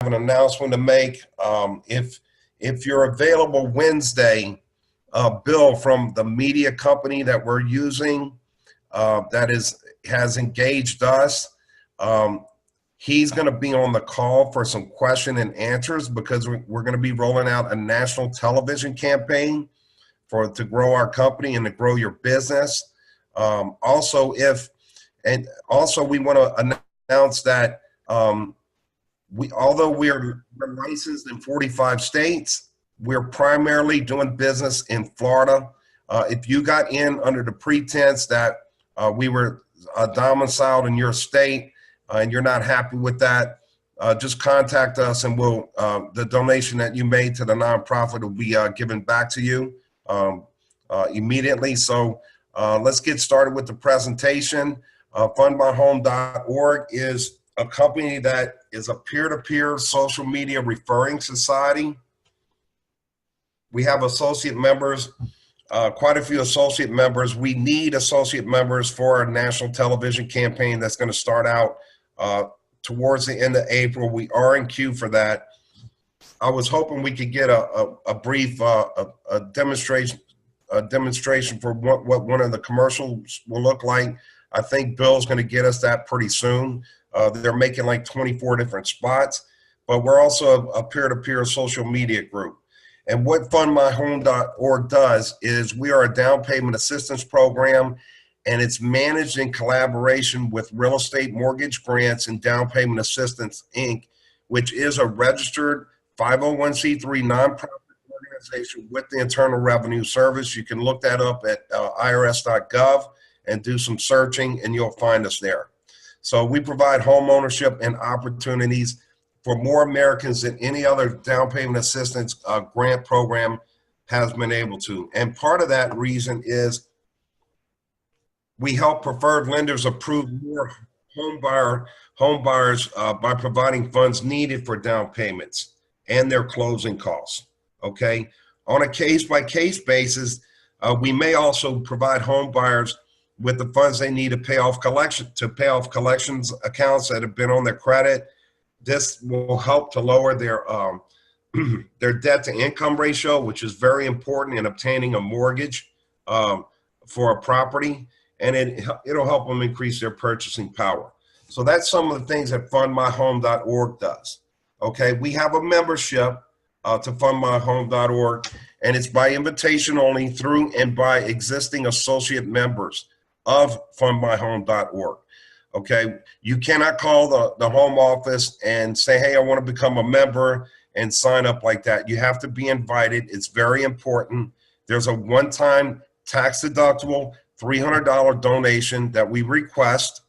an announcement to make. If you're available Wednesday, Bill from the media company that we're using has engaged us. He's going to be on the call for some question and answers because we're going to be rolling out a national television campaign to grow our company and to grow your business. Also, we want to announce that although we're licensed in 45 states, we're primarily doing business in Florida. If you got in under the pretense that we were domiciled in your state and you're not happy with that, just contact us and the donation that you made to the nonprofit will be given back to you immediately. So let's get started with the presentation. Fundmyhome.org is a company that is a peer-to-peer social media referring society. We have associate members, quite a few associate members. We need associate members for our national television campaign that's going to start out towards the end of April. We are in queue for that. I was hoping we could get a brief demonstration for what one of the commercials will look like. I think Bill's going to get us that pretty soon. They're making like 24 different spots, but we're also a peer-to-peer social media group. And what fundmyhome.org does is we are a down payment assistance program, and it's managed in collaboration with Real Estate Mortgage Grants and Down Payment Assistance, Inc., which is a registered 501c3 nonprofit organization with the Internal Revenue Service. You can look that up at irs.gov and do some searching, and you'll find us there. So we provide home ownership and opportunities for more Americans than any other down payment assistance grant program has been able to. And part of that reason is we help preferred lenders approve more home buyers by providing funds needed for down payments and their closing costs. Okay, on a case-by-case basis, we may also provide home buyers with the funds they need to pay off collections accounts that have been on their credit. This will help to lower their debt to income ratio, which is very important in obtaining a mortgage for a property, and it'll help them increase their purchasing power. So that's some of the things that fundmyhome.org does. Okay, we have a membership to fundmyhome.org, and it's by invitation only through and by existing associate members of fundmyhome.org. Okay, you cannot call the home office and say, hey, I want to become a member and sign up like that. You have to be invited. It's very important. There's a one-time tax-deductible $300 donation that we request,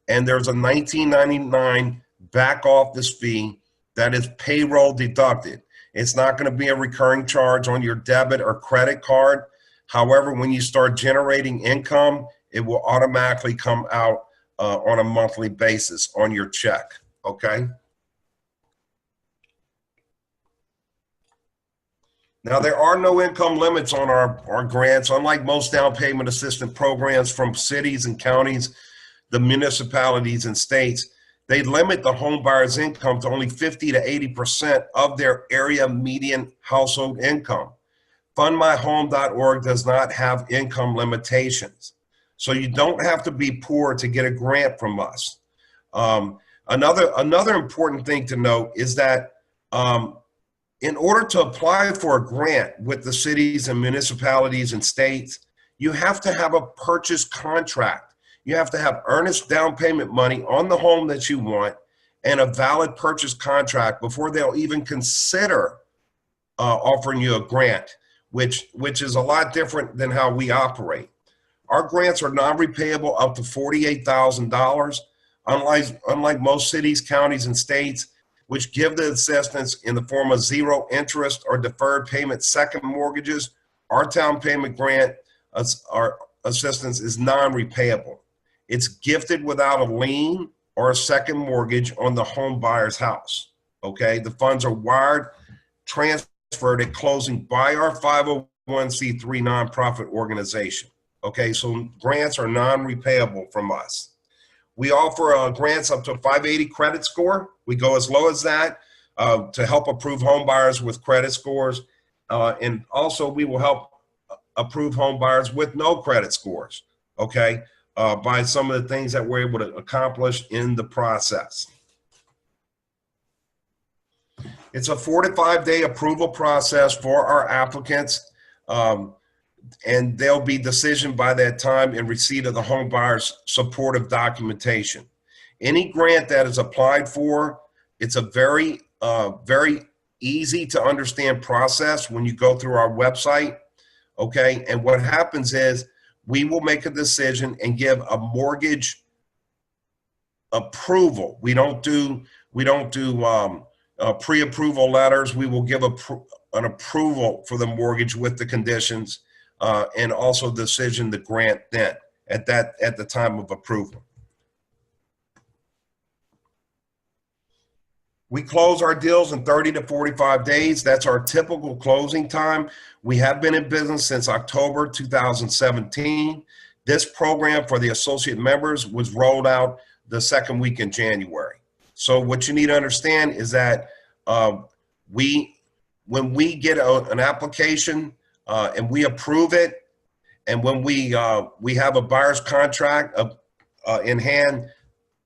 and there's a $19.99 back office fee that is payroll deducted. It's not going to be a recurring charge on your debit or credit card. However, when you start generating income, it will automatically come out on a monthly basis on your check, okay? Now, there are no income limits on our grants. Unlike most down payment assistance programs from cities and counties, the municipalities and states, they limit the home buyer's income to only 50 to 80% of their area median household income. Fundmyhome.org does not have income limitations. So you don't have to be poor to get a grant from us. Another important thing to note is that in order to apply for a grant with the cities and municipalities and states, you have to have a purchase contract. You have to have earnest down payment money on the home that you want and a valid purchase contract before they'll even consider offering you a grant, which is a lot different than how we operate. Our grants are non-repayable up to $48,000, unlike most cities, counties, and states, which give the assistance in the form of zero interest or deferred payment second mortgages. Our down payment grant, our assistance is non-repayable. It's gifted without a lien or a second mortgage on the home buyer's house, okay? The funds are wired, transferred at closing by our 501c3 nonprofit organization. Okay, so grants are non-repayable from us. We offer grants up to a 580 credit score. We go as low as that. to help approve home buyers with credit scores. And also we will help approve home buyers with no credit scores, okay, by some of the things that we're able to accomplish in the process. It's a 4 to 5 day approval process for our applicants, and they'll be decisioned by that time in receipt of the home buyer's supportive documentation. Any grant that is applied for, it's a very easy to understand process when you go through our website, okay? And what happens is we will make a decision and give a mortgage approval. We don't do pre-approval letters. We will give an approval for the mortgage with the conditions, and also decision to grant then at the time of approval. We close our deals in 30 to 45 days. That's our typical closing time. We have been in business since October 2017. This program for the associate members was rolled out the second week in January. So what you need to understand is that when we get an application and we approve it, and when we have a buyer's contract in hand,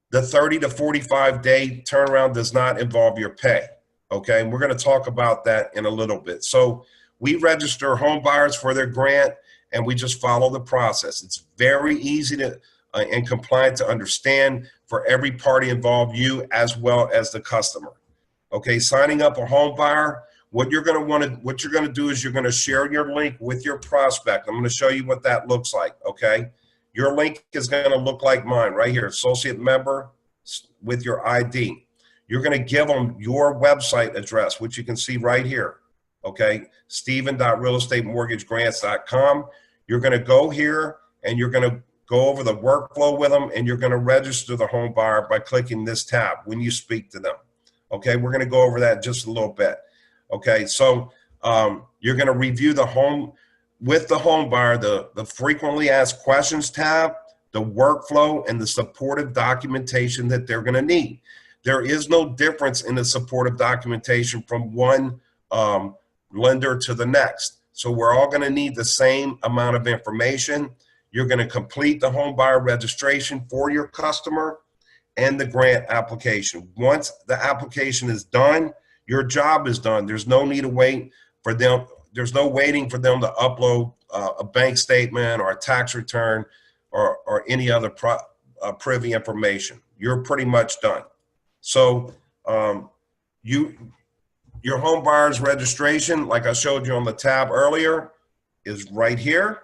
the 30 to 45 day turnaround does not involve your pay, okay? And we're gonna talk about that in a little bit. So we register home buyers for their grant, and we just follow the process. It's very easy to and compliant to understand for every party involved, you as well as the customer. Okay, signing up a home buyer, what you're gonna do is you're gonna share your link with your prospect. I'm gonna show you what that looks like, okay? Your link is gonna look like mine right here, associate member with your ID. You're gonna give them your website address, which you can see right here, okay? Steven.realestatemortgagegrants.com. You're gonna go here and you're gonna go over the workflow with them, and you're gonna register the home buyer by clicking this tab when you speak to them. Okay, we're gonna go over that just a little bit. Okay, so you're gonna review the home with the home buyer, the frequently asked questions tab, the workflow, and the supportive documentation that they're gonna need. There is no difference in the supportive documentation from one lender to the next. So we're all gonna need the same amount of information. You're gonna complete the home buyer registration for your customer and the grant application. Once the application is done, your job is done. There's no need to wait for them. There's no waiting for them to upload a bank statement or a tax return or any other privy information. You're pretty much done. So your home buyer's registration, like I showed you on the tab earlier, is right here.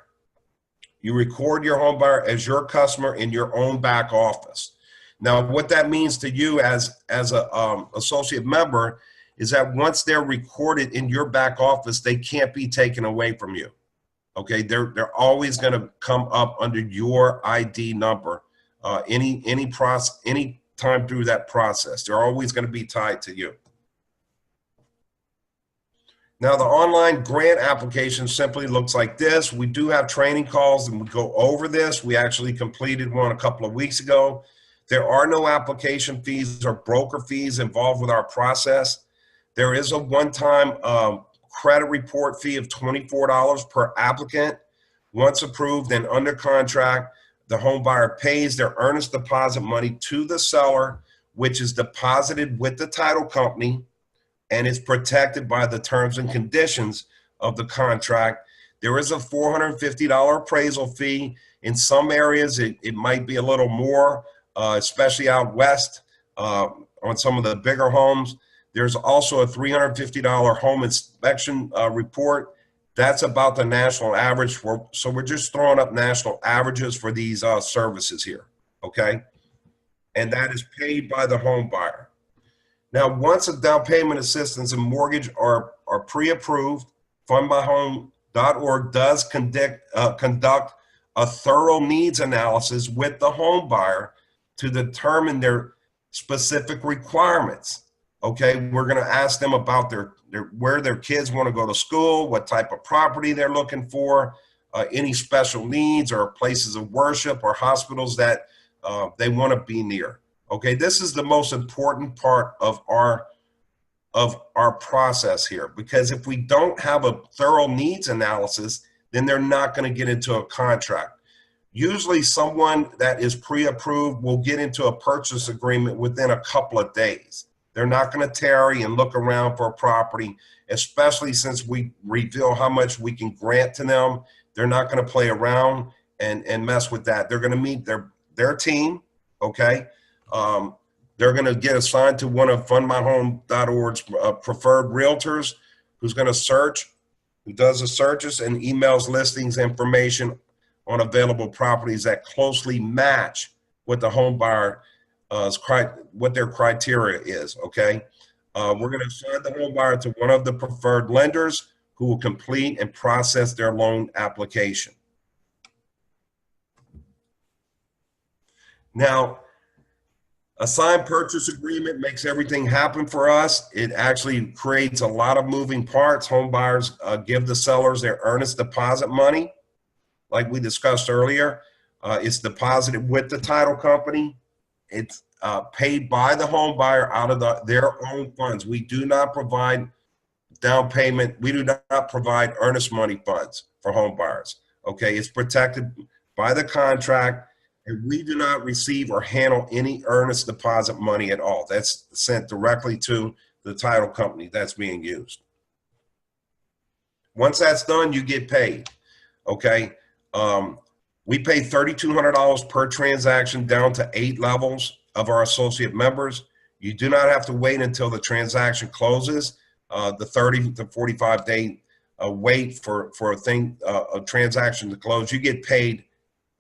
You record your home buyer as your customer in your own back office. Now, what that means to you as a associate member is that once they're recorded in your back office, they can't be taken away from you. Okay, they're always going to come up under your ID number any time through that process. They're always going to be tied to you. Now, the online grant application simply looks like this. We do have training calls and we go over this. We actually completed one a couple of weeks ago. There are no application fees or broker fees involved with our process. There is a one-time credit report fee of $24 per applicant. Once approved and under contract, the home buyer pays their earnest deposit money to the seller, which is deposited with the title company and is protected by the terms and conditions of the contract. There is a $450 appraisal fee. In some areas, it might be a little more, especially out west on some of the bigger homes. There's also a $350 home inspection report. That's about the national average. So we're just throwing up national averages for these services here, okay? And that is paid by the home buyer. Now, once a down payment assistance and mortgage are pre-approved, fundmyhome.org does conduct a thorough needs analysis with the home buyer to determine their specific requirements. Okay, we're going to ask them about where their kids want to go to school, what type of property they're looking for, any special needs or places of worship or hospitals that they want to be near. Okay, this is the most important part of our of our process here, because if we don't have a thorough needs analysis, then they're not going to get into a contract. Usually someone that is pre-approved will get into a purchase agreement within a couple of days. They're not going to tarry and look around for a property, especially since we reveal how much we can grant to them. They're not going to play around and mess with that. They're going to meet their team, okay? They're going to get assigned to one of fundmyhome.org's preferred realtors who's going to search, who does the searches and emails listings information on available properties that closely match what the home buyer what their criteria is, okay? We're going to assign the home buyer to one of the preferred lenders who will complete and process their loan application. Now, a signed purchase agreement makes everything happen for us. It actually creates a lot of moving parts. Home buyers give the sellers their earnest deposit money, like we discussed earlier. It's deposited with the title company. It's paid by the home buyer out of their own funds. We do not provide down payment. We do not provide earnest money funds for home buyers. Okay, it's protected by the contract, and we do not receive or handle any earnest deposit money at all. That's sent directly to the title company that's being used. Once that's done, you get paid. Okay, we pay $3,200 per transaction down to 8 levels of our associate members. You do not have to wait until the transaction closes. The 30 to 45 day wait for a transaction to close. You get paid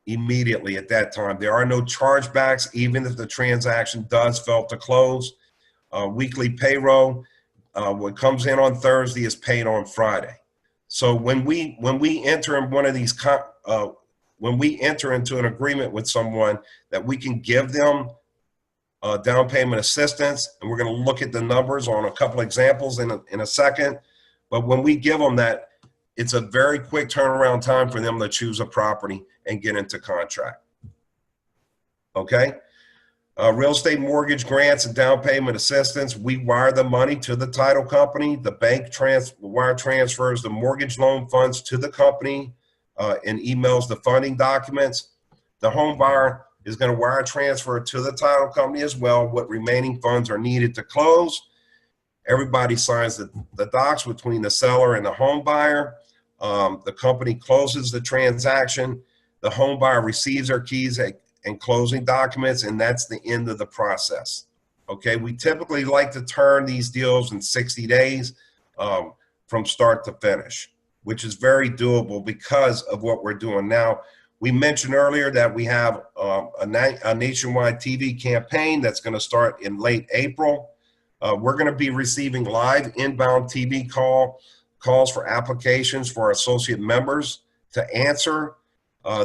immediately at that time. There are no chargebacks, even if the transaction does fail to close. Weekly payroll, what comes in on Thursday is paid on Friday. So when we enter in one of these, when we enter into an agreement with someone that we can give them down payment assistance, and we're going to look at the numbers on a couple examples in a second. But when we give them that, it's a very quick turnaround time for them to choose a property and get into contract. Okay. Real estate mortgage grants and down payment assistance. We wire the money to the title company. The bank wire transfers the mortgage loan funds to the company and emails the funding documents. The home buyer is going to wire transfer to the title company as well what remaining funds are needed to close. Everybody signs the docs between the seller and the home buyer. The company closes the transaction. The home buyer receives their keys and closing documents, and that's the end of the process. Okay, we typically like to turn these deals in 60 days from start to finish, which is very doable because of what we're doing now. We mentioned earlier that we have a nationwide TV campaign that's going to start in late April. We're going to be receiving live inbound TV calls for applications for our associate members to answer.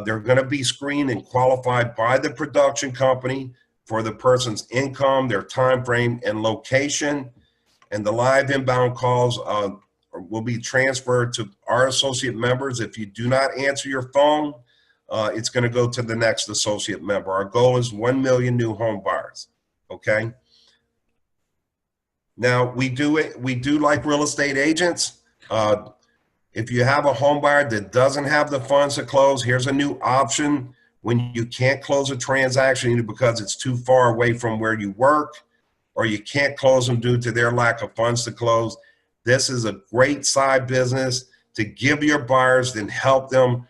They're going to be screened and qualified by the production company for the person's income, their time frame, and location. And the live inbound calls will be transferred to our associate members. If you do not answer your phone, it's going to go to the next associate member. Our goal is 1 million new home buyers. Okay. Now we do like real estate agents. If you have a home buyer that doesn't have the funds to close, here's a new option. When you can't close a transaction either because it's too far away from where you work, or you can't close them due to their lack of funds to close, this is a great side business to give your buyers and help them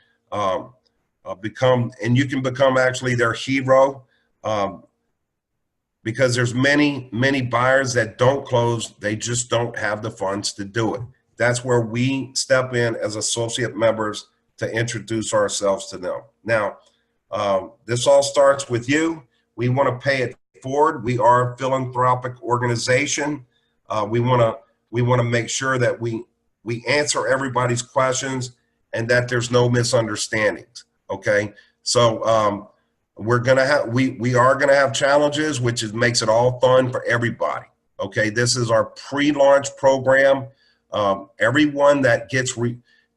become, and you can become actually their hero, because there's many buyers that don't close. They just don't have the funds to do it. That's where we step in as associate members to introduce ourselves to them. Now, this all starts with you. We want to pay it forward. We are a philanthropic organization. We want to make sure that we answer everybody's questions and that there's no misunderstandings. Okay, so we are gonna have challenges, which makes it all fun for everybody. Okay, this is our pre-launch program. Everyone that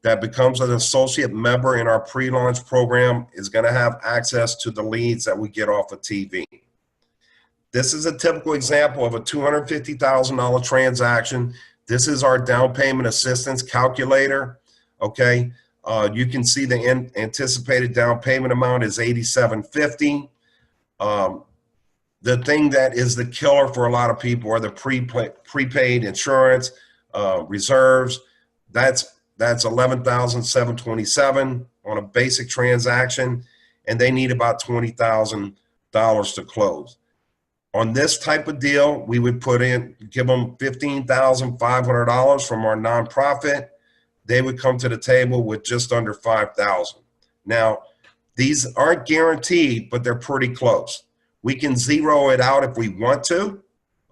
that becomes an associate member in our pre-launch program is going to have access to the leads that we get off of TV. This is a typical example of a $250,000 transaction. This is our down payment assistance calculator. Okay, you can see the anticipated down payment amount is $87.50. The thing that is the killer for a lot of people are the prepaid insurance reserves. That's $11,727 on a basic transaction, and they need about $20,000 to close. On this type of deal, we would give them $15,500 from our nonprofit. They would come to the table with just under $5,000. Now, these aren't guaranteed, but they're pretty close. We can zero it out if we want to,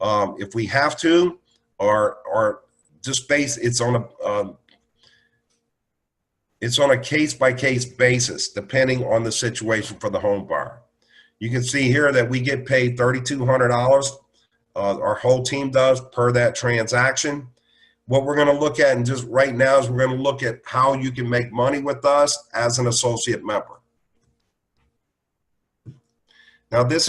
if we have to, or just it's on a case-by-case basis, depending on the situation for the home buyer. You can see here that we get paid $3,200. Our whole team does per that transaction. What we're going to look at, and just right now, is we're going to look at how you can make money with us as an associate member. Now, this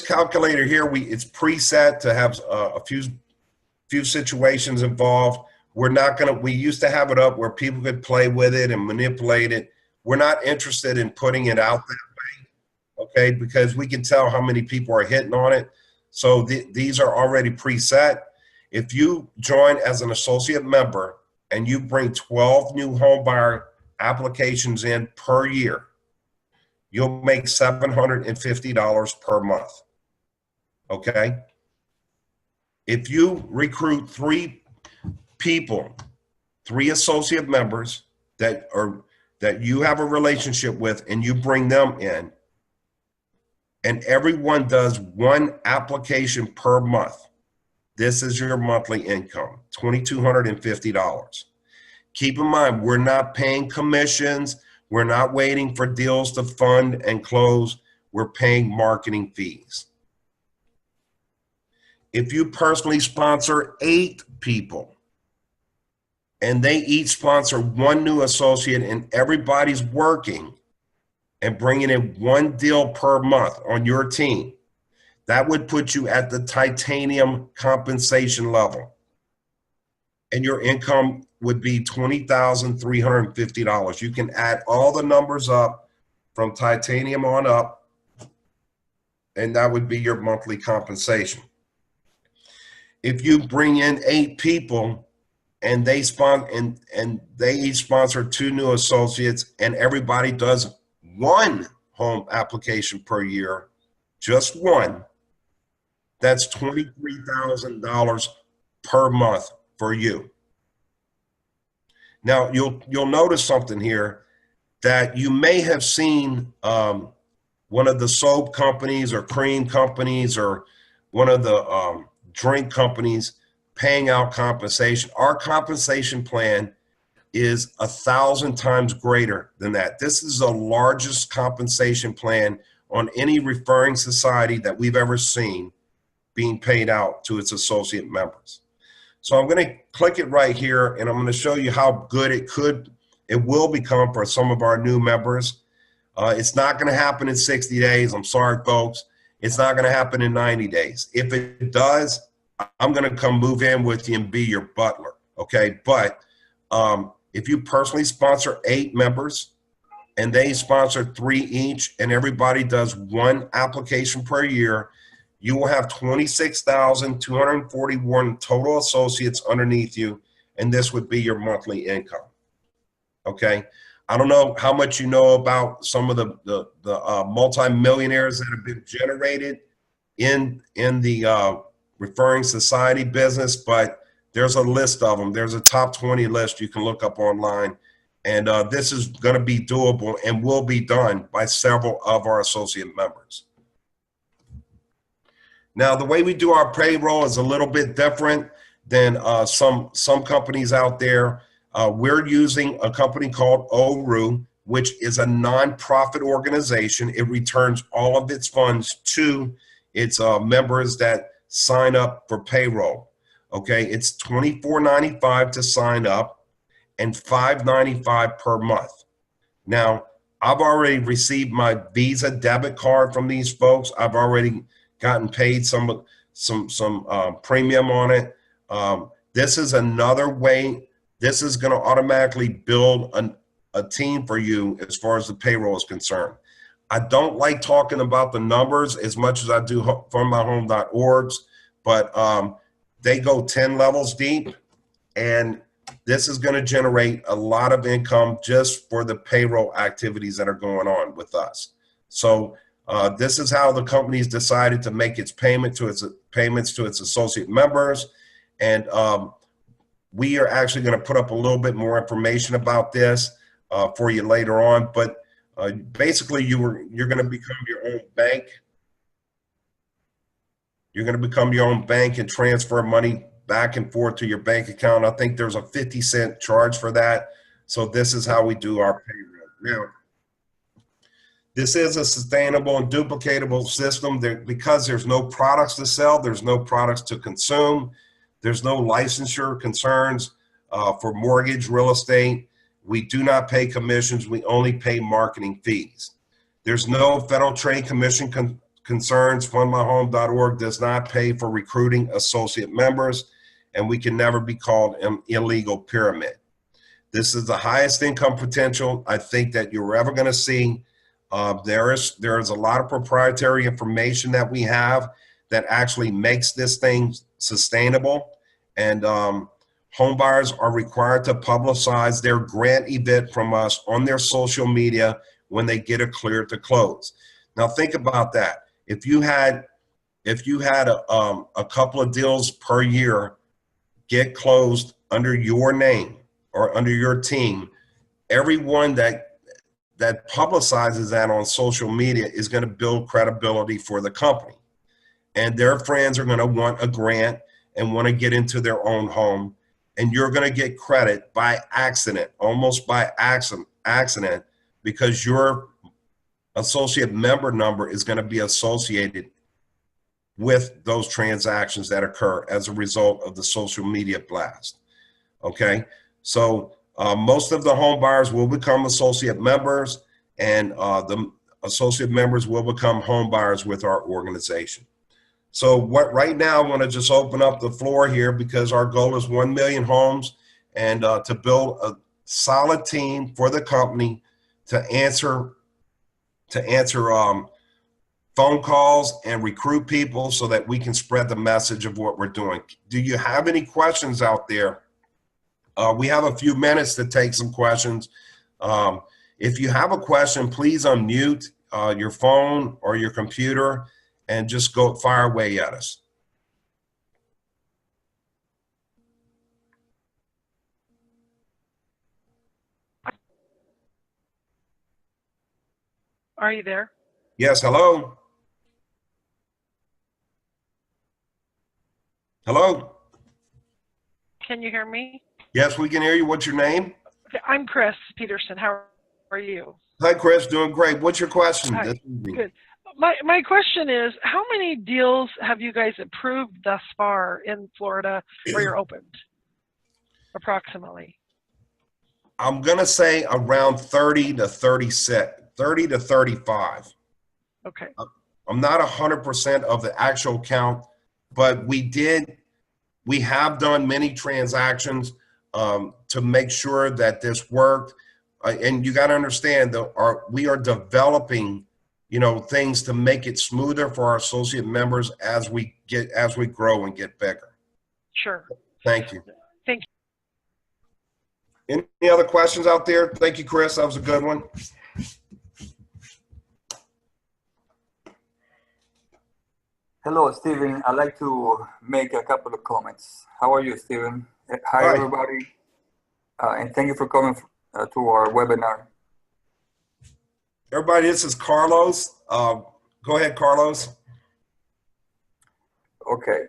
calculator here. It's preset to have a few situations involved. We used to have it up where people could play with it and manipulate it. We're not interested in putting it out that way, okay? Because we can tell how many people are hitting on it. So these are already preset. If you join as an associate member and you bring 12 new home buyer applications in per year, you'll make $750 per month, okay? If you recruit 3 people, 3 associate members that you have a relationship with, and you bring them in, and everyone does 1 application per month, this is your monthly income, $2,250. Keep in mind, we're not paying commissions. We're not waiting for deals to fund and close. We're paying marketing fees. If you personally sponsor 8 people and they each sponsor 1 new associate and everybody's working and bringing in 1 deal per month on your team, that would put you at the titanium compensation level. And your income would be $20,350. You can add all the numbers up from titanium on up, and that would be your monthly compensation. If you bring in 8 people and they each sponsor 2 new associates and everybody does 1 home application per year, just 1, that's $23,000 per month for you. Now, you'll notice something here that you may have seen one of the soap companies or cream companies or one of the drink companies paying out compensation. Our compensation plan is 1,000 times greater than that. This is the largest compensation plan on any referring society that we've ever seen being paid out to its associate members. So I'm going to click it right here, and I'm going to show you how good it will become for some of our new members. It's not going to happen in 60 days. I'm sorry, folks. It's not going to happen in 90 days. If it does, I'm going to come move in with you and be your butler, okay? But if you personally sponsor 8 members and they sponsor 3 each and everybody does 1 application per year, you will have 26,241 total associates underneath you, and this would be your monthly income. Okay, I don't know how much you know about some of the multi-millionaires that have been generated in the referring society business, but there's a list of them. There's a top 20 list you can look up online, and this is going to be doable and will be done by several of our associate members. Now, the way we do our payroll is a little bit different than some companies out there. We're using a company called ORU, which is a nonprofit organization. It returns all of its funds to its members that sign up for payroll. Okay, it's $24.95 to sign up and $5.95 per month. Now, I've already received my Visa debit card from these folks. I've already gotten paid some premium on it. This is another way. This is going to automatically build a team for you as far as the payroll is concerned. I don't like talking about the numbers as much as I do fundmyhome.org's, but they go 10 levels deep, and this is going to generate a lot of income just for the payroll activities that are going on with us. So this is how the company's decided to make its payments to its associate members, and we are actually going to put up a little bit more information about this for you later on. But basically, you're going to become your own bank. You're going to become your own bank and transfer money back and forth to your bank account. I think there's a 50-cent charge for that. So this is how we do our payroll. Now, this is a sustainable and duplicatable system because there's no products to sell, there's no products to consume, there's no licensure concerns for mortgage, real estate. We do not pay commissions, we only pay marketing fees. There's no Federal Trade Commission concerns. Fundmyhome.org does not pay for recruiting associate members, and we can never be called an illegal pyramid. This is the highest income potential I think that you're ever going to see. There is a lot of proprietary information that we have that actually makes this thing sustainable, and home buyers are required to publicize their grant event from us on their social media when they get it cleared to close. Now think about that. If you had a couple of deals per year get closed under your name or under your team, everyone that publicizes that on social media is going to build credibility for the company. And their friends are going to want a grant and want to get into their own home. And you're going to get credit by accident, almost by accident, because your associate member number is going to be associated with those transactions that occur as a result of the social media blast. Okay, so most of the home buyers will become associate members, and the associate members will become home buyers with our organization. So right now, I want to just open up the floor here because our goal is 1 million homes, and to build a solid team for the company to answer phone calls and recruit people so that we can spread the message of what we're doing. Do you have any questions out there? We have a few minutes to take some questions. If you have a question, please unmute your phone or your computer and just go fire away at us. Are you there? Yes, hello? Hello? Can you hear me? Yes, we can hear you. What's your name? I'm Chris Peterson. How are you? Hi, Chris. Doing great. What's your question? Hi. Good. My question is, how many deals have you guys approved thus far in Florida where you're opened, approximately? I'm going to say around 30 to 36, 30 to 35. Okay. I'm not 100% of the actual count, but we have done many transactions to make sure that this worked. And you got to understand that we are developing, things to make it smoother for our associate members as we grow and get bigger. Sure. Thank you. Thank you. Any other questions out there? Thank you, Chris. That was a good one. Hello, Stephen. I'd like to make a couple of comments. How are you, Stephen? Hi, everybody. And thank you for coming to our webinar. Everybody, this is Carlos. Go ahead, Carlos. Okay.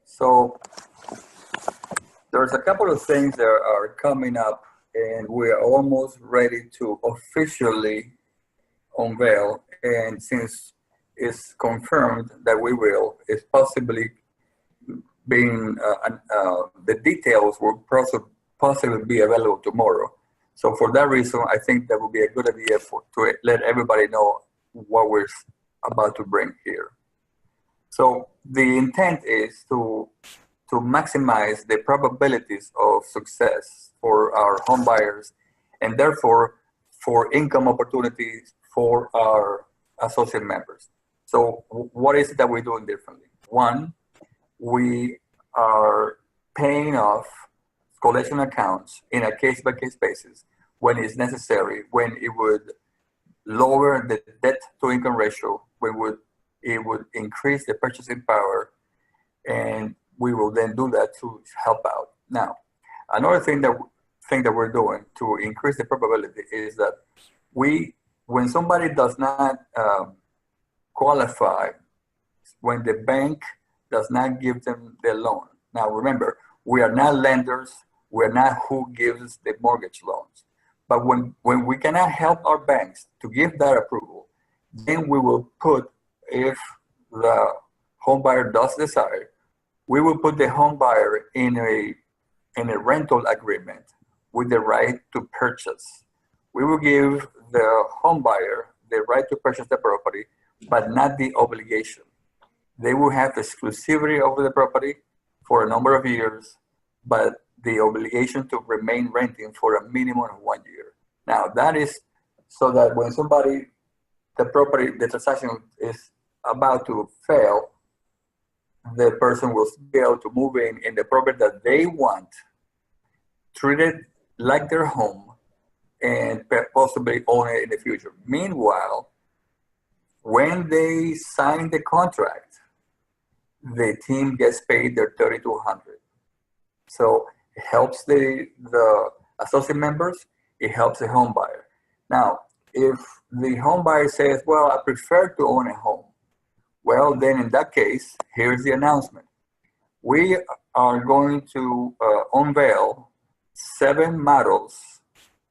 So there's a couple of things that are coming up, and we're almost ready to officially unveil. And since it's confirmed that we will, it's possibly being, the details will possibly be available tomorrow. So for that reason, I think that would be a good idea to let everybody know what we're about to bring here. So the intent is to maximize the probabilities of success for our home buyers, and therefore for income opportunities for our associate members. So what is it that we're doing differently? One, we are paying off collection accounts in a case-by-case basis when it's necessary, when it would lower the debt-to-income ratio, it would increase the purchasing power, and we will then do that to help out. Now, another thing that we're doing to increase the probability is that when somebody does not qualify, when the bank does not give them the loan. Now, remember, we are not lenders. We're not who gives the mortgage loans. But when we cannot help our banks to give that approval, then we will put, if the home buyer does desire, we will put the home buyer in a rental agreement with the right to purchase. We will give the home buyer the right to purchase the property, but not the obligation. They will have exclusivity over the property for a number of years, but the obligation to remain renting for a minimum of 1 year. Now, that is so that when the transaction is about to fail, the person will be able to move in the property that they want, treat it like their home, and possibly own it in the future. Meanwhile, when they sign the contract, the team gets paid their $3,200. So it helps the associate members, it helps the home buyer. Now, if the home buyer says, well, I prefer to own a home, well, then in that case, here's the announcement. We are going to unveil 7 models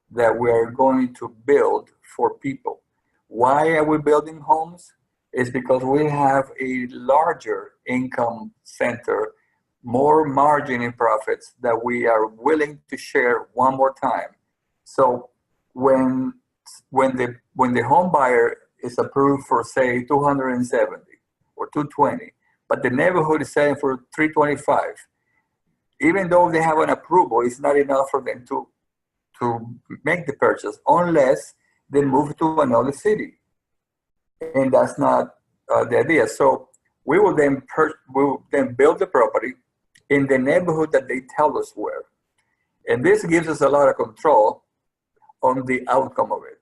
that we are going to build for people. Why are we building homes? It's because we have a larger income center, more margin in profits that we are willing to share one more time. So when the home buyer is approved for, say, 270 or 220, but the neighborhood is selling for 325, even though they have an approval, it's not enough for them to make the purchase unless they move to another city. And that's not the idea. So we will then build the property in the neighborhood that they tell us where. And this gives us a lot of control on the outcome of it.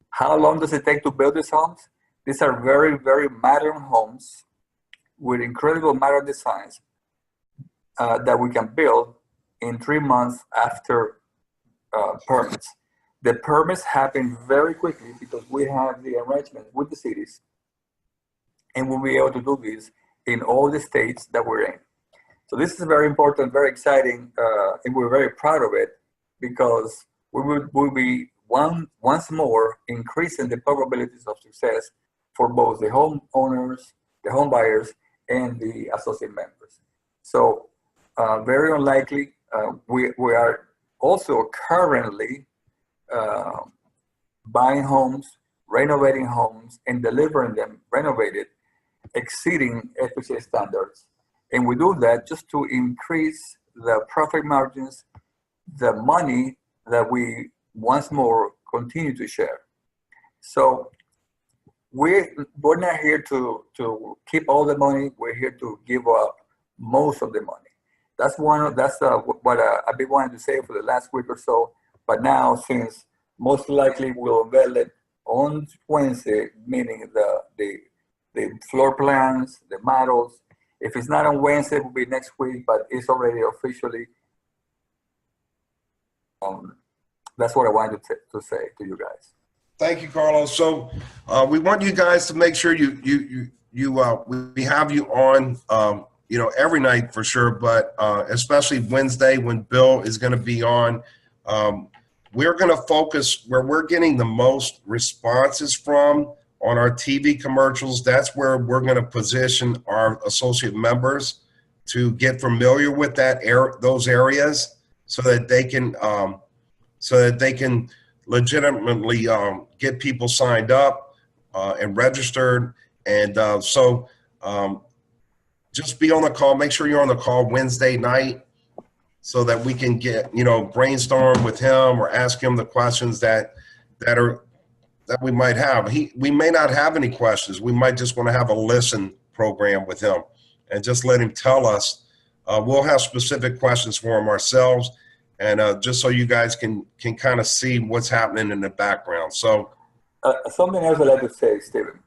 How long does it take to build these homes? These are very, very modern homes with incredible modern designs that we can build in 3 months after permits. The permits happen very quickly because we have the arrangement with the cities, and we'll be able to do this in all the states that we're in. So this is very important, very exciting, and we're very proud of it because we'll be once more increasing the probabilities of success for both the homeowners, the home buyers, and the associate members. So very unlikely, we are also currently buying homes, renovating homes, and delivering them renovated, exceeding FHA standards. And we do that just to increase the profit margins, the money that we once more continue to share. So we're not here to keep all the money. We're here to give up most of the money. That's what I've been wanting to say for the last week or so. But now, since most likely we'll unveil it on Wednesday, meaning the floor plans, the models. If it's not on Wednesday, it will be next week, but it's already officially. That's what I wanted to say to you guys. Thank you, Carlos. So we want you guys to make sure we have you on, every night for sure, but especially Wednesday when Bill is going to be on. We're going to focus where we're getting the most responses from on our TV commercials. That's where we're going to position our associate members to get familiar with those areas so that they can legitimately get people signed up and registered. And so just be on the call. Make sure you're on the call Wednesday night so that we can get, brainstorm with him or ask him the questions that we might have. We may not have any questions. We might just want to have a listen program with him and just let him tell us. We'll have specific questions for him ourselves, and just so you guys can kind of see what's happening in the background. So something else I'd like to say, Stephen.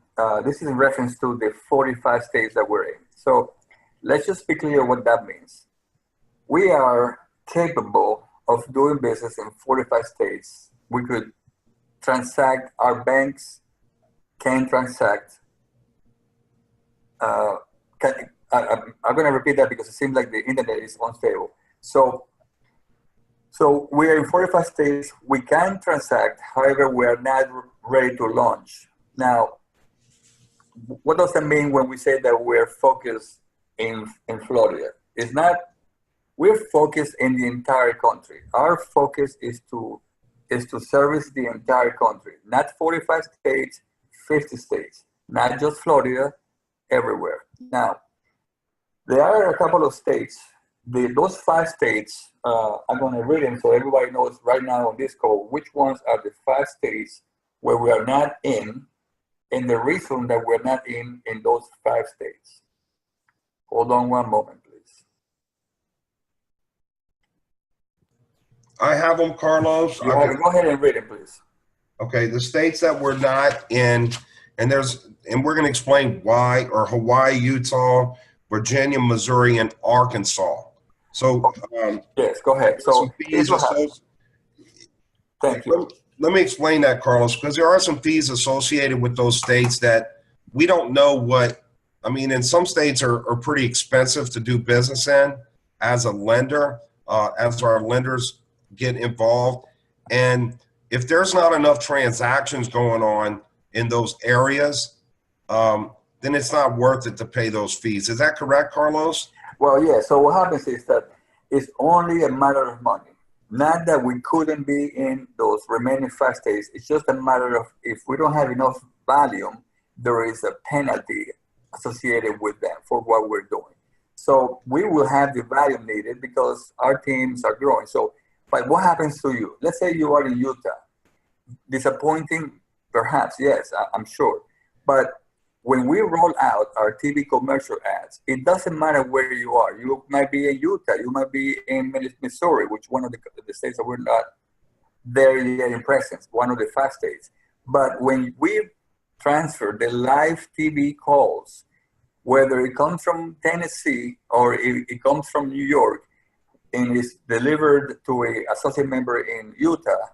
This is in reference to the 45 states that we're in. So let's just be clear what that means. We are capable of doing business in 45 states. We could transact, our banks can transact. I'm going to repeat that because it seems like the internet is unstable. So we're in 45 states. We can transact. However, we are not ready to launch. Now, what does that mean when we say that we're focused in Florida? It's not, we're focused in the entire country. Our focus is to service the entire country, not 45 states, 50 states, not just Florida, everywhere. Now, there are a couple of states. Those 5 states, I'm going to read them so everybody knows right now on this call which ones are the 5 states where we are not in, and the reason that we're not in those 5 states. Hold on one moment, please. I have them, Carlos. Go ahead and read them, please. Okay, the states that we're not in, and we're going to explain why, are Hawaii, Utah, Virginia, Missouri, and Arkansas. So yes, go ahead. So thank you. Let me explain that, Carlos, because there are some fees associated with those states that we don't know what. I mean, and some states are pretty expensive to do business in as a lender, as our lenders get involved. And if there's not enough transactions going on in those areas, then it's not worth it to pay those fees. Is that correct, Carlos? Well, yeah. So what happens is that it's only a matter of money. Not that we couldn't be in those remaining 5 states. It's just a matter of if we don't have enough volume, there is a penalty associated with them for what we're doing. So we will have the volume needed because our teams are growing. So, but what happens to you? Let's say you are in Utah. Disappointing, perhaps, yes, I'm sure. But when we roll out our TV commercial ads, it doesn't matter where you are. You might be in Utah. You might be in Missouri, which one of the states that we're not there yet in presence, one of the 5 states. But when we transfer the live TV calls, whether it comes from Tennessee or it comes from New York and is delivered to an associate member in Utah,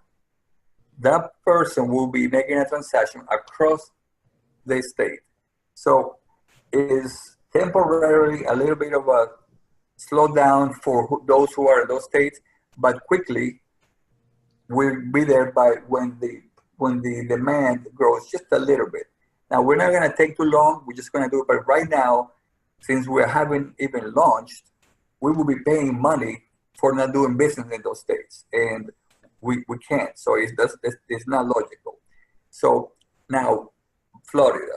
that person will be making a transaction across the state. So it is temporarily a little bit of a slowdown for those who are in those states, but quickly we'll be there by when the demand grows just a little bit. Now, we're not going to take too long. We're just going to do it. But right now, since we haven't even launched, we will be paying money for not doing business in those states. And we can't. So it's not logical. So now, Florida.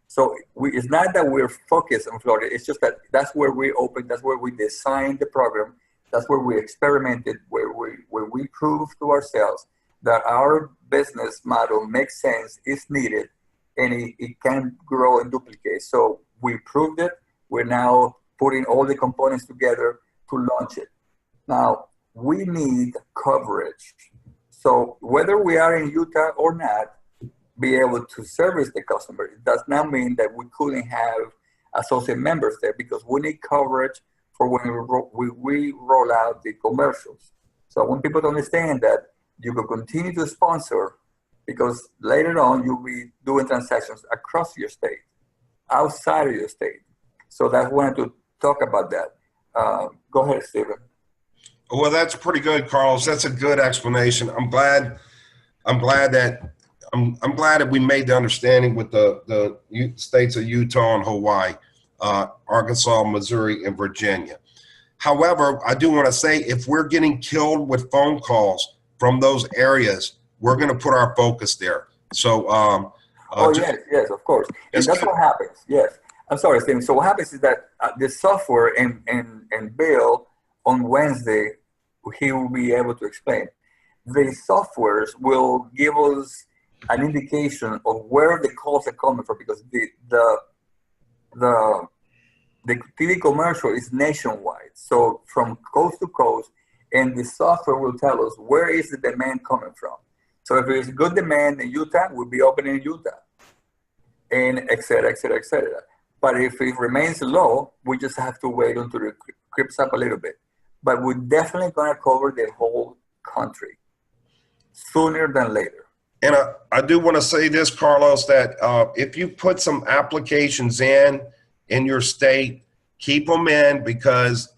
So it's not that we're focused on Florida. It's just that that's where we opened. That's where we designed the program. That's where we experimented, where we proved to ourselves that our business model makes sense, is needed, and it can grow and duplicate. So we proved it. We're now putting all the components together to launch it. Now, we need coverage. So whether we are in Utah or not, be able to service the customer. It does not mean that we couldn't have associate members there because we need coverage for when we roll out the commercials. So I want people to understand that you can continue to sponsor because later on you'll be doing transactions across your state, outside of your state. So I wanted to talk about that. Go ahead, Stephen. Well, that's pretty good, Carlos. That's a good explanation. I'm glad that we made the understanding with the states of Utah and Hawaii, Arkansas, Missouri, and Virginia. However, I do want to say if we're getting killed with phone calls from those areas, we're going to put our focus there. So, yes, of course. And that's what happens. Yes. I'm sorry, Stephen. So what happens is that the software and Bill on Wednesday, he will be able to explain. The softwares will give us an indication of where the calls are coming from, because the TV commercial is nationwide, so from coast to coast, and the software will tell us where is the demand coming from. So if there's good demand in Utah, we'll be open in Utah, and et cetera, et cetera, et cetera. But if it remains low, we just have to wait until it creeps up a little bit. But we're definitely going to cover the whole country sooner than later. And I do want to say this, Carlos, that if you put some applications in your state, keep them in, because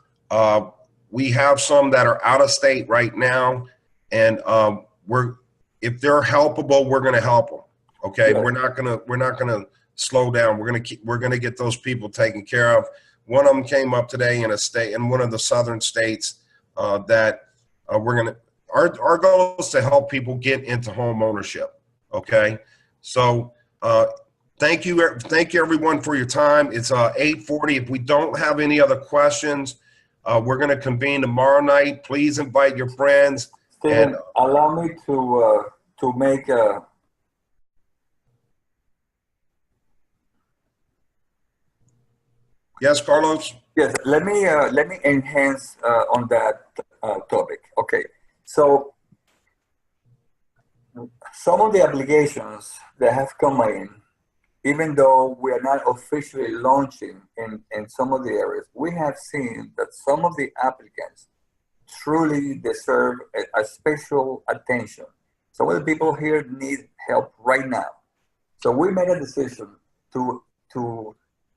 we have some that are out of state right now, and if they're helpable, we're going to help them. Okay, Right. We're not gonna slow down. We're gonna get those people taken care of. One of them came up today in one of the southern states that our goal is to help people get into home ownership. Okay, so thank you everyone for your time. It's 8:40. If we don't have any other questions, we're going to convene tomorrow night. Please invite your friends. Steven, And allow me to make a. yes, Carlos. Yes, let me enhance on that topic. Okay, so some of the obligations that have come in, even though we are not officially launching in some of the areas, we have seen that some of the applicants truly deserve a special attention. Some of the people here need help right now. So we made a decision to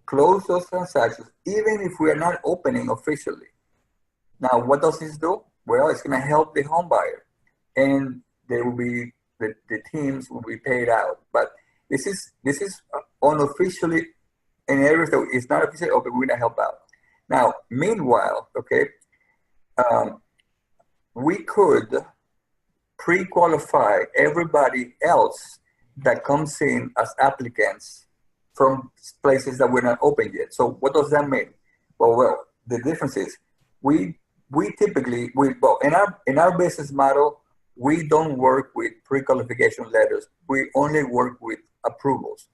close those transactions, even if we are not opening officially. Now, what does this do? Well, it's going to help the home buyer, and they will be the teams will be paid out. But this is unofficially in areas that it's not officially open. We're going to help out. Now, meanwhile, okay, we could pre-qualify everybody else that comes in as applicants from places that we're not open yet. So what does that mean? Well, the difference is we typically in our business model, we don't work with pre-qualification letters. We only work with approvals.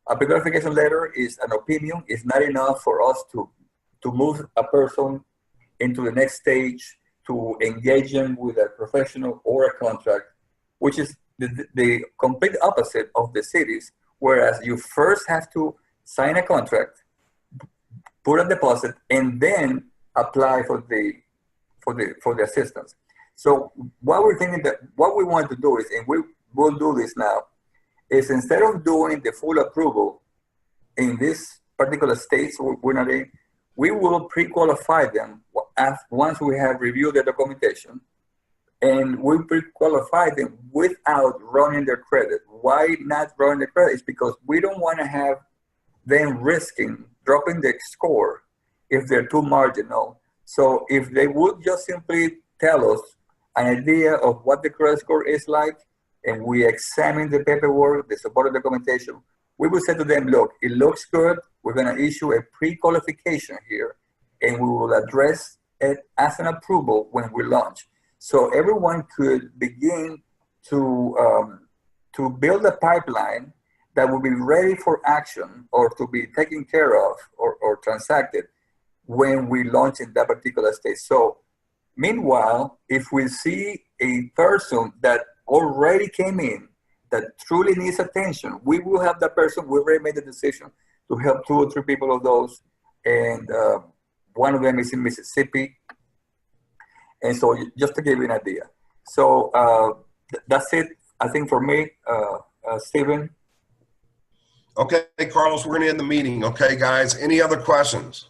A pre-qualification letter is an opinion. It's not enough for us to move a person into the next stage, to engage them with a professional or a contract, which is the complete opposite of the cities. Whereas you first have to sign a contract, put a deposit, and then apply for the assistance. So what we're thinking that what we want to do is, and we will do this now, is instead of doing the full approval in this particular states we're not in, we will pre-qualify them once we have reviewed the documentation, and we pre-qualify them without running their credit. Why not running the credit? It's because we don't want to have them risking dropping the score if they're too marginal. So if they would just simply tell us an idea of what the credit score is like, and we examine the paperwork, the supporting documentation, we will say to them, look, it looks good. We're going to issue a pre-qualification here, and we will address it as an approval when we launch. So everyone could begin to build a pipeline that will be ready for action or to be taken care of or transacted when we launch in that particular state. So meanwhile, if we see a person that already came in that truly needs attention, we will have that person. We already made the decision to help 2 or 3 people of those, and one of them is in Mississippi. And so just to give you an idea. So that's it, I think, for me, Stephen. Okay, Carlos, we're going to end the meeting. Okay, guys, any other questions?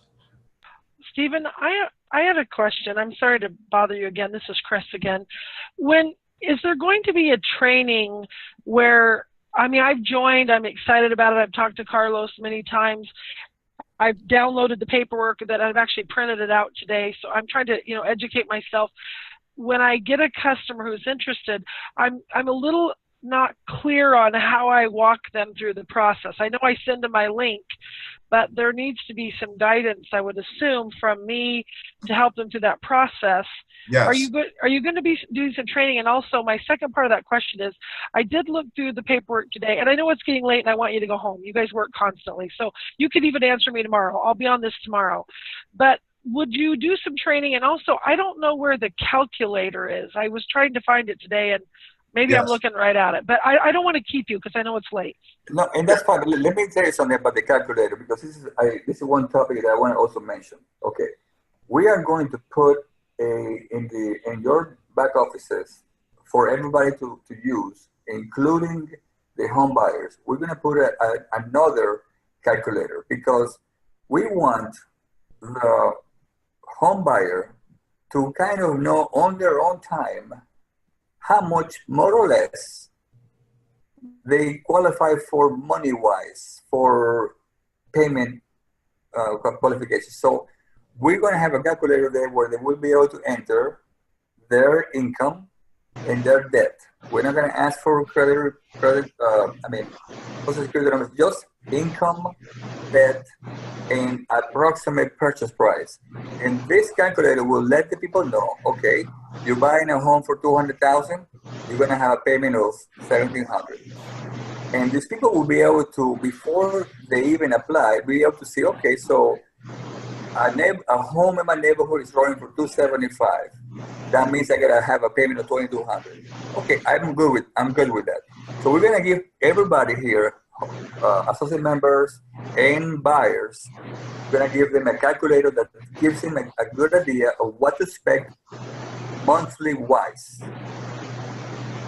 Stephen, I had a question. I'm sorry to bother you again. This is Chris again. Is there going to be a training where, I mean, I've joined, I'm excited about it. I've talked to Carlos many times. I've downloaded the paperwork that I've actually printed it out today. So I'm trying to, educate myself. When I get a customer who's interested, I'm a little not clear on how I walk them through the process. I know I send them my link, but there needs to be some guidance, I would assume, from me to help them through that process. Yes. Are you going to be doing some training? And also, my second part of that question is, I did look through the paperwork today, and I know it's getting late, and I want you to go home. You guys work constantly, so you could even answer me tomorrow. I'll be on this tomorrow. But would you do some training? And also, I don't know where the calculator is. I was trying to find it today, and maybe Yes. I'm looking right at it. But I don't want to keep you because I know it's late. No, and that's fine. Let me tell you something about the calculator, because this is one topic that I want to also mention. Okay, we are going to put in your back offices for everybody to use, including the home buyers. We're going to put another calculator, because we want the home buyer to kind of know on their own time how much more or less they qualify for money-wise, for payment qualifications. So we're going to have a calculator there where they will be able to enter their income and their debt. We're not going to ask for Social Security numbers, just income, debt, and approximate purchase price. And this calculator will let the people know, okay, you're buying a home for $200,000, you're going to have a payment of $1,700. And these people will be able to, before they even apply, be able to see, okay, so a home in my neighborhood is running for $275. That means I gotta have a payment of $2,200. Okay, I'm good with that. So we're gonna give everybody here, associate members and buyers, we're gonna give them a calculator that gives them a good idea of what to expect monthly wise.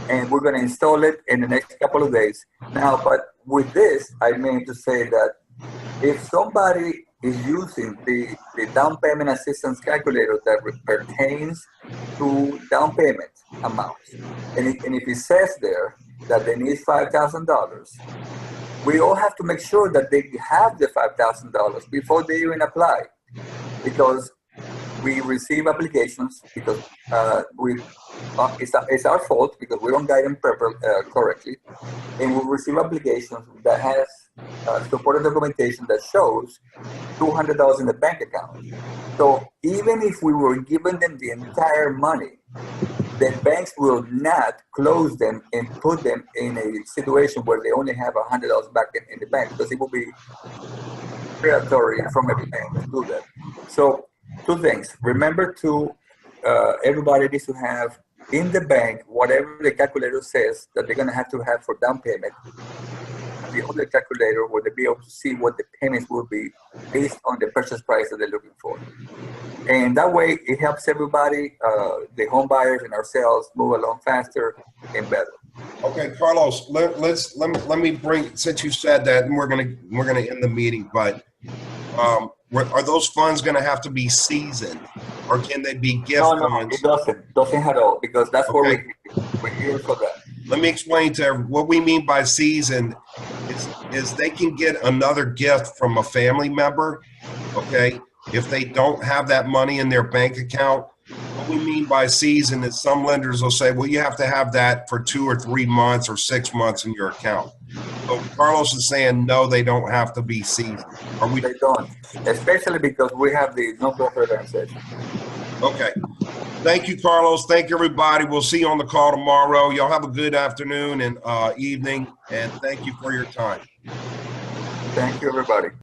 And we're gonna install it in the next couple of days. Now, but with this, I mean to say that if somebody is using the down payment assistance calculator that pertains to down payment amounts, and if it says there that they need $5,000, we all have to make sure that they have the $5,000 before they even apply, because we receive applications because it's our fault because we don't guide them correctly, and we receive applications that has supported documentation that shows $200 in the bank account. So even if we were giving them the entire money, the banks will not close them and put them in a situation where they only have $100 back in the bank, because it will be predatory from every bank to do that. So two things. Remember to, everybody needs to have in the bank whatever the calculator says that they're going to have for down payment. The other calculator where they'll be able to see what the payments will be based on the purchase price that they're looking for. And that way it helps everybody, the home buyers and ourselves, move along faster and better. Okay, Carlos, let me bring, since you said that, and we're gonna end the meeting, but are those funds gonna have to be seasoned, or can they be gift No, funds? it doesn't at all, because that's what we're here for that. Let me explain to everyone what we mean by seasoned is they can get another gift from a family member, okay, if they don't have that money in their bank account. What we mean by season is some lenders will say, well, you have to have that for 2 or 3 months or 6 months in your account. So Carlos is saying, no, they don't have to be seasoned. They don't, especially because we have the non-profit organization. Okay. Thank you, Carlos. Thank you, everybody. We'll see you on the call tomorrow. Y'all have a good afternoon and evening, and thank you for your time. Thank you, everybody.